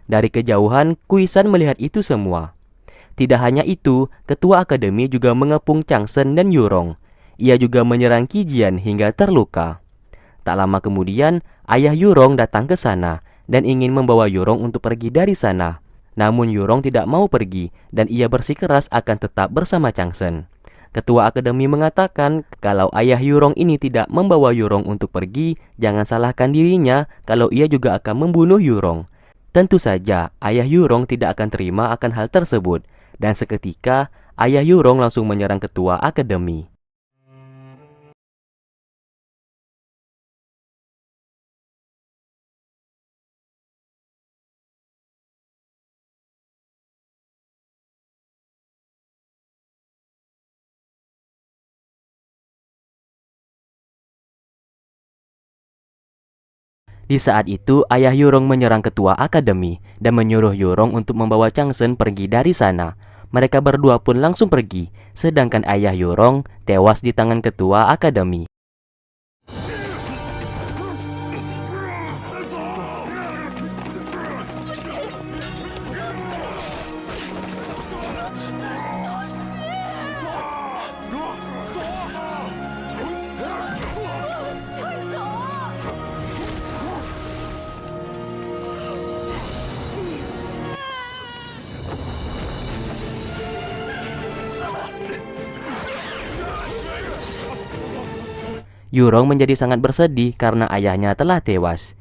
Dari kejauhan, Kuisan melihat itu semua. Tidak hanya itu, ketua akademi juga mengepung Changsen dan Yurong. Ia juga menyerang Qijian hingga terluka. Tak lama kemudian, ayah Yurong datang ke sana dan ingin membawa Yurong untuk pergi dari sana. Namun Yurong tidak mau pergi dan ia bersikeras akan tetap bersama Changsen. Ketua akademi mengatakan kalau ayah Yurong ini tidak membawa Yurong untuk pergi, jangan salahkan dirinya kalau ia juga akan membunuh Yurong. Tentu saja, ayah Yurong tidak akan terima akan hal tersebut. Dan seketika, ayah Yurong langsung menyerang ketua akademi. Di saat itu, ayah Yurong menyerang ketua akademi dan menyuruh Yurong untuk membawa Changsen pergi dari sana. Mereka berdua pun langsung pergi, sedangkan ayah Yurong tewas di tangan ketua akademi. Yurong menjadi sangat bersedih karena ayahnya telah tewas.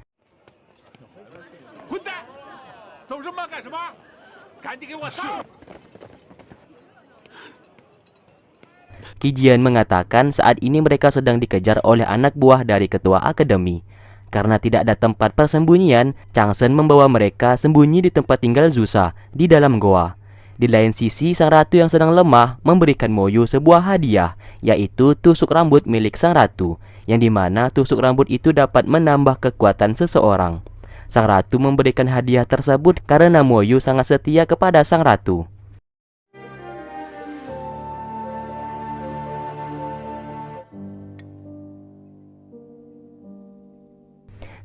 Qijian mengatakan saat ini mereka sedang dikejar oleh anak buah dari ketua akademi. Karena tidak ada tempat persembunyian, Changsen membawa mereka sembunyi di tempat tinggal Zusa di dalam goa. Di lain sisi, sang ratu yang sedang lemah memberikan Moyu sebuah hadiah, yaitu tusuk rambut milik sang ratu, yang dimana tusuk rambut itu dapat menambah kekuatan seseorang. Sang ratu memberikan hadiah tersebut karena Moyu sangat setia kepada sang ratu.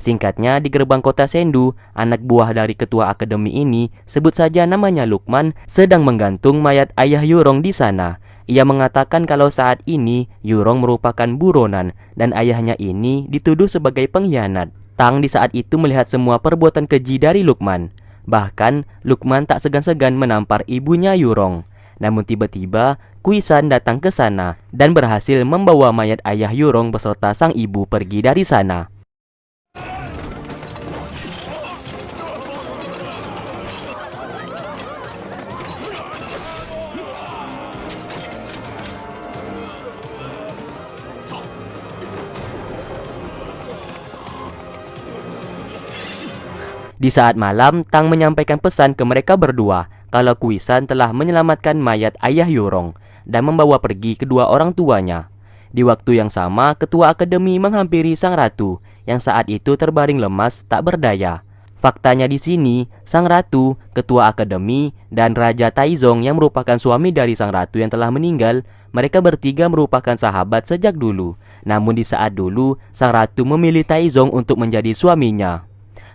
Singkatnya, di gerbang kota Sendu, anak buah dari ketua akademi ini, sebut saja namanya Lukman, sedang menggantung mayat ayah Yurong di sana. Ia mengatakan kalau saat ini Yurong merupakan buronan dan ayahnya ini dituduh sebagai pengkhianat. Tang di saat itu melihat semua perbuatan keji dari Lukman. Bahkan, Lukman tak segan-segan menampar ibunya Yurong. Namun tiba-tiba, Kuisan datang ke sana dan berhasil membawa mayat ayah Yurong beserta sang ibu pergi dari sana. Di saat malam, Tang menyampaikan pesan ke mereka berdua kalau Kuisan telah menyelamatkan mayat ayah Yurong dan membawa pergi kedua orang tuanya. Di waktu yang sama, ketua akademi menghampiri sang ratu yang saat itu terbaring lemas tak berdaya. Faktanya di sini, sang ratu, ketua akademi, dan Raja Taizong yang merupakan suami dari sang ratu yang telah meninggal, mereka bertiga merupakan sahabat sejak dulu. Namun di saat dulu, sang ratu memilih Taizong untuk menjadi suaminya.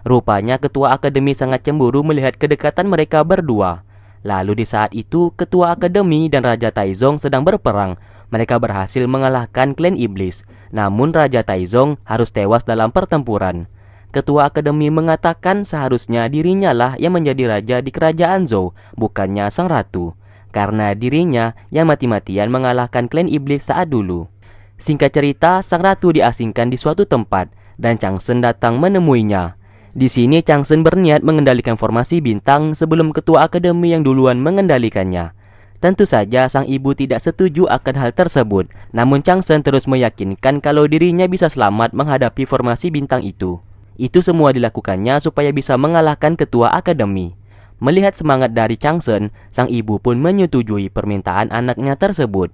Rupanya ketua akademi sangat cemburu melihat kedekatan mereka berdua. Lalu di saat itu, ketua akademi dan Raja Taizong sedang berperang. Mereka berhasil mengalahkan klan iblis. Namun Raja Taizong harus tewas dalam pertempuran. Ketua akademi mengatakan seharusnya dirinya lah yang menjadi raja di kerajaan Zhou, bukannya sang ratu. Karena dirinya yang mati-matian mengalahkan klan iblis saat dulu. Singkat cerita, sang ratu diasingkan di suatu tempat dan Changsen datang menemuinya. Di sini Changsen berniat mengendalikan formasi bintang sebelum ketua akademi yang duluan mengendalikannya. Tentu saja sang ibu tidak setuju akan hal tersebut, namun Changsen terus meyakinkan kalau dirinya bisa selamat menghadapi formasi bintang itu. Itu semua dilakukannya supaya bisa mengalahkan ketua akademi. Melihat semangat dari Changsen, sang ibu pun menyetujui permintaan anaknya tersebut.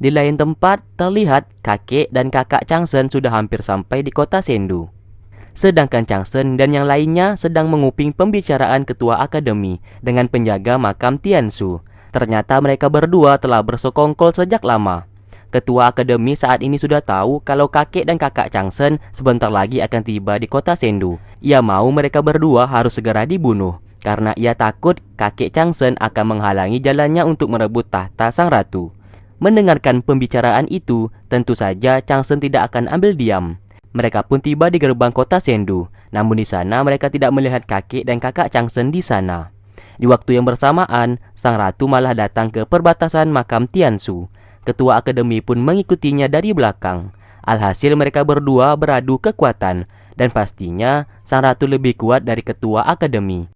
Di lain tempat, terlihat kakek dan kakak Changsen sudah hampir sampai di kota Sendu. Sedangkan Changsen dan yang lainnya sedang menguping pembicaraan ketua akademi dengan penjaga makam Tiansu. Ternyata mereka berdua telah bersekongkol sejak lama. Ketua akademi saat ini sudah tahu kalau kakek dan kakak Changsen sebentar lagi akan tiba di kota Sendu. Ia mau mereka berdua harus segera dibunuh. karena ia takut kakek Changsen akan menghalangi jalannya untuk merebut tahta sang ratu. Mendengarkan pembicaraan itu, tentu saja Changsen tidak akan ambil diam. Mereka pun tiba di gerbang kota Sendu, namun di sana mereka tidak melihat kakek dan kakak Changsen di sana. Di waktu yang bersamaan, sang ratu malah datang ke perbatasan makam Tiansu. Ketua akademi pun mengikutinya dari belakang. Alhasil mereka berdua beradu kekuatan, dan pastinya sang ratu lebih kuat dari ketua akademi.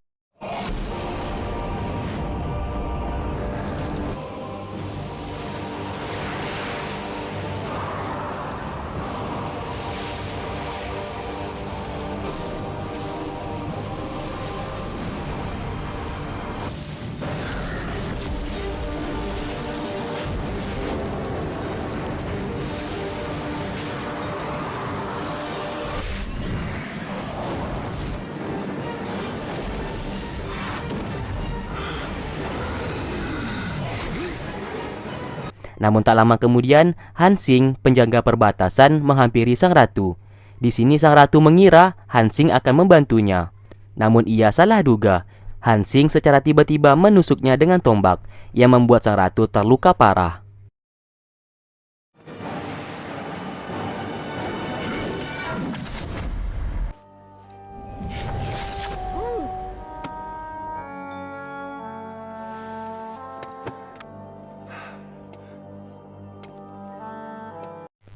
Namun tak lama kemudian, Hansing, penjaga perbatasan, menghampiri sang ratu. Di sini sang ratu mengira Hansing akan membantunya. Namun ia salah duga. Hansing secara tiba-tiba menusuknya dengan tombak, yang membuat sang ratu terluka parah.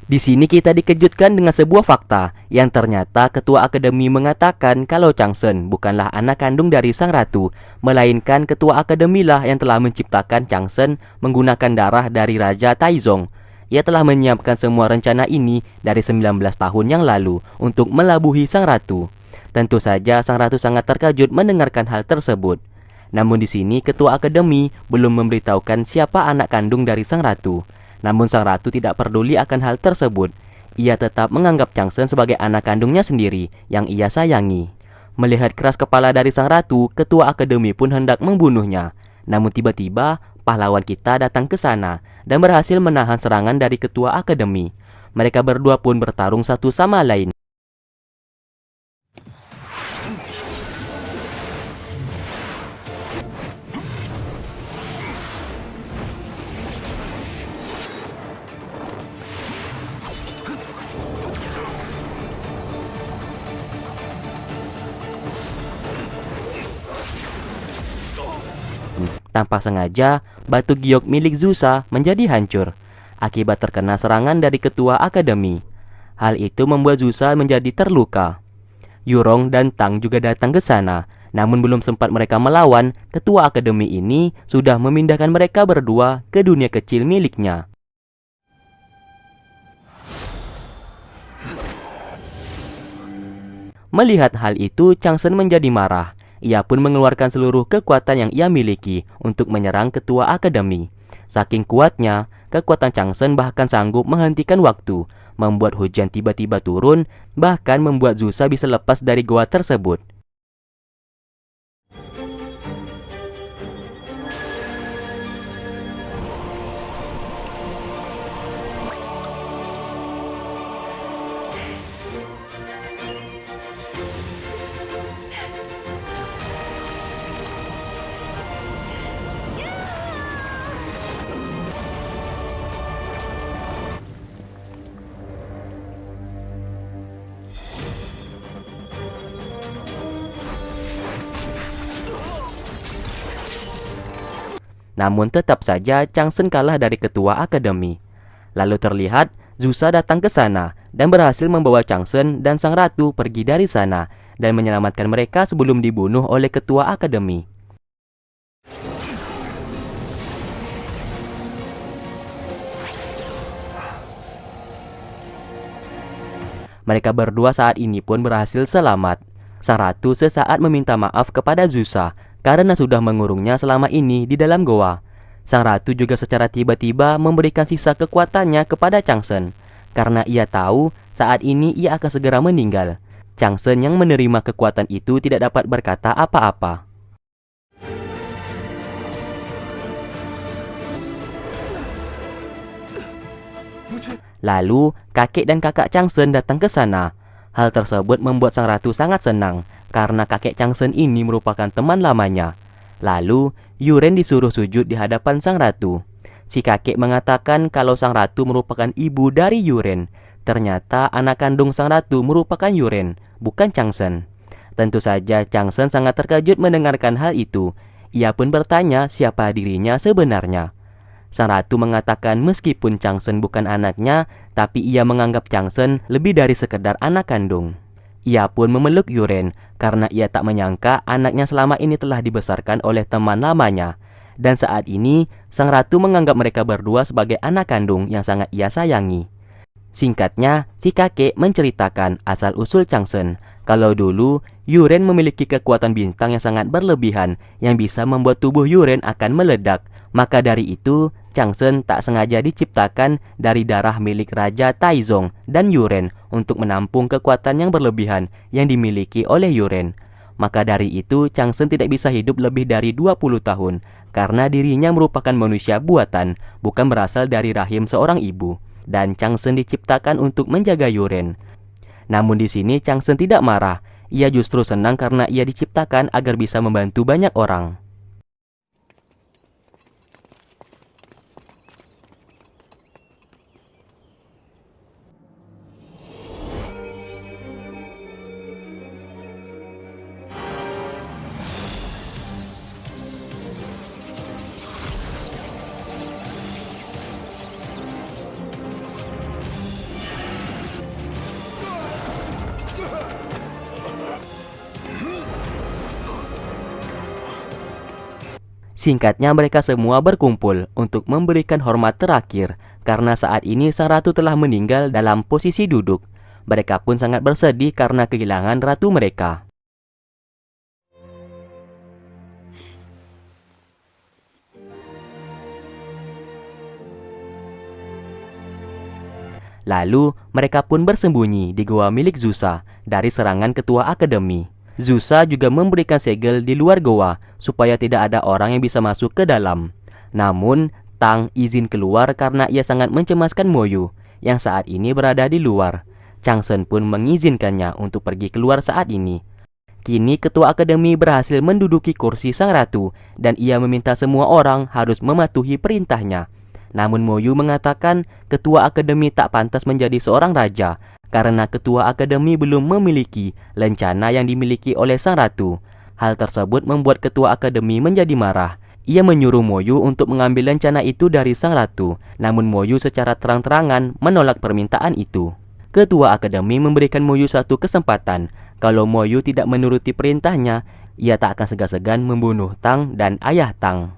Di sini kita dikejutkan dengan sebuah fakta yang ternyata ketua akademi mengatakan kalau Changsen bukanlah anak kandung dari sang ratu, melainkan ketua akademi lah yang telah menciptakan Changsen menggunakan darah dari Raja Taizong. Ia telah menyiapkan semua rencana ini dari 19 tahun yang lalu untuk melabuhi sang ratu. Tentu saja sang ratu sangat terkejut mendengarkan hal tersebut. Namun di sini ketua akademi belum memberitahukan siapa anak kandung dari sang ratu. Namun sang ratu tidak peduli akan hal tersebut. Ia tetap menganggap Changsen sebagai anak kandungnya sendiri yang ia sayangi. Melihat keras kepala dari sang ratu, ketua akademi pun hendak membunuhnya. Namun tiba-tiba pahlawan kita datang ke sana dan berhasil menahan serangan dari ketua akademi. Mereka berdua pun bertarung satu sama lain. Tanpa sengaja, batu giok milik Zusa menjadi hancur akibat terkena serangan dari ketua akademi. Hal itu membuat Zusa menjadi terluka. Yurong dan Tang juga datang ke sana, namun belum sempat mereka melawan, ketua akademi ini sudah memindahkan mereka berdua ke dunia kecil miliknya. Melihat hal itu, Changsen menjadi marah. Ia pun mengeluarkan seluruh kekuatan yang ia miliki untuk menyerang ketua akademi. Saking kuatnya, kekuatan Changsen bahkan sanggup menghentikan waktu, membuat hujan tiba-tiba turun, bahkan membuat Zusa bisa lepas dari goa tersebut. Namun tetap saja Changsen kalah dari ketua akademi. Lalu terlihat Zusa datang ke sana dan berhasil membawa Changsen dan sang ratu pergi dari sana dan menyelamatkan mereka sebelum dibunuh oleh ketua akademi. Mereka berdua saat ini pun berhasil selamat. Sang ratu sesaat meminta maaf kepada Zusa karena sudah mengurungnya selama ini di dalam goa. Sang ratu juga secara tiba-tiba memberikan sisa kekuatannya kepada Changsen, karena ia tahu saat ini ia akan segera meninggal. Changsen yang menerima kekuatan itu tidak dapat berkata apa-apa. Lalu, kakek dan kakak Changsen datang ke sana. Hal tersebut membuat sang ratu sangat senang, karena kakek Changsen ini merupakan teman lamanya. Lalu, Yuren disuruh sujud di hadapan sang ratu. Si kakek mengatakan kalau sang ratu merupakan ibu dari Yuren. Ternyata anak kandung sang ratu merupakan Yuren, bukan Changsen. Tentu saja Changsen sangat terkejut mendengarkan hal itu. Ia pun bertanya siapa dirinya sebenarnya. Sang ratu mengatakan meskipun Changsen bukan anaknya, tapi ia menganggap Changsen lebih dari sekedar anak kandung. Ia pun memeluk Yuren karena ia tak menyangka anaknya selama ini telah dibesarkan oleh teman lamanya. Dan saat ini, sang ratu menganggap mereka berdua sebagai anak kandung yang sangat ia sayangi. Singkatnya, si kakek menceritakan asal-usul Changsen. Kalau dulu, Yuren memiliki kekuatan bintang yang sangat berlebihan yang bisa membuat tubuh Yuren akan meledak. Maka dari itu, Changsen tak sengaja diciptakan dari darah milik Raja Taizong dan Yuren untuk menampung kekuatan yang berlebihan yang dimiliki oleh Yuren. Maka dari itu, Changsen tidak bisa hidup lebih dari 20 tahun karena dirinya merupakan manusia buatan, bukan berasal dari rahim seorang ibu. Dan Changsen diciptakan untuk menjaga Yuren. Namun di sini Changsen tidak marah. Ia justru senang karena ia diciptakan agar bisa membantu banyak orang. Singkatnya mereka semua berkumpul untuk memberikan hormat terakhir karena saat ini sang ratu telah meninggal dalam posisi duduk. Mereka pun sangat bersedih karena kehilangan ratu mereka. Lalu mereka pun bersembunyi di goa milik Zusa dari serangan ketua akademi. Zusa juga memberikan segel di luar goa supaya tidak ada orang yang bisa masuk ke dalam. Namun, Tang izin keluar karena ia sangat mencemaskan Moyu yang saat ini berada di luar. Changsen pun mengizinkannya untuk pergi keluar saat ini. Kini ketua akademi berhasil menduduki kursi sang ratu dan ia meminta semua orang harus mematuhi perintahnya. Namun Moyu mengatakan ketua akademi tak pantas menjadi seorang raja karena ketua akademi belum memiliki lencana yang dimiliki oleh sang ratu. Hal tersebut membuat ketua akademi menjadi marah. Ia menyuruh Moyu untuk mengambil lencana itu dari sang ratu. Namun Moyu secara terang-terangan menolak permintaan itu. Ketua akademi memberikan Moyu satu kesempatan. Kalau Moyu tidak menuruti perintahnya, ia tak akan segan-segan membunuh Tang dan ayah Tang.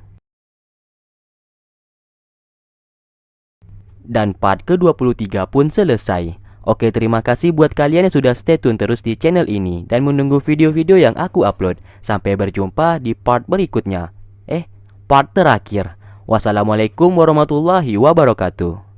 Dan part ke-23 pun selesai. Oke, terima kasih buat kalian yang sudah stay tune terus di channel ini dan menunggu video-video yang aku upload. Sampai berjumpa di part berikutnya. Part terakhir. Wassalamualaikum warahmatullahi wabarakatuh.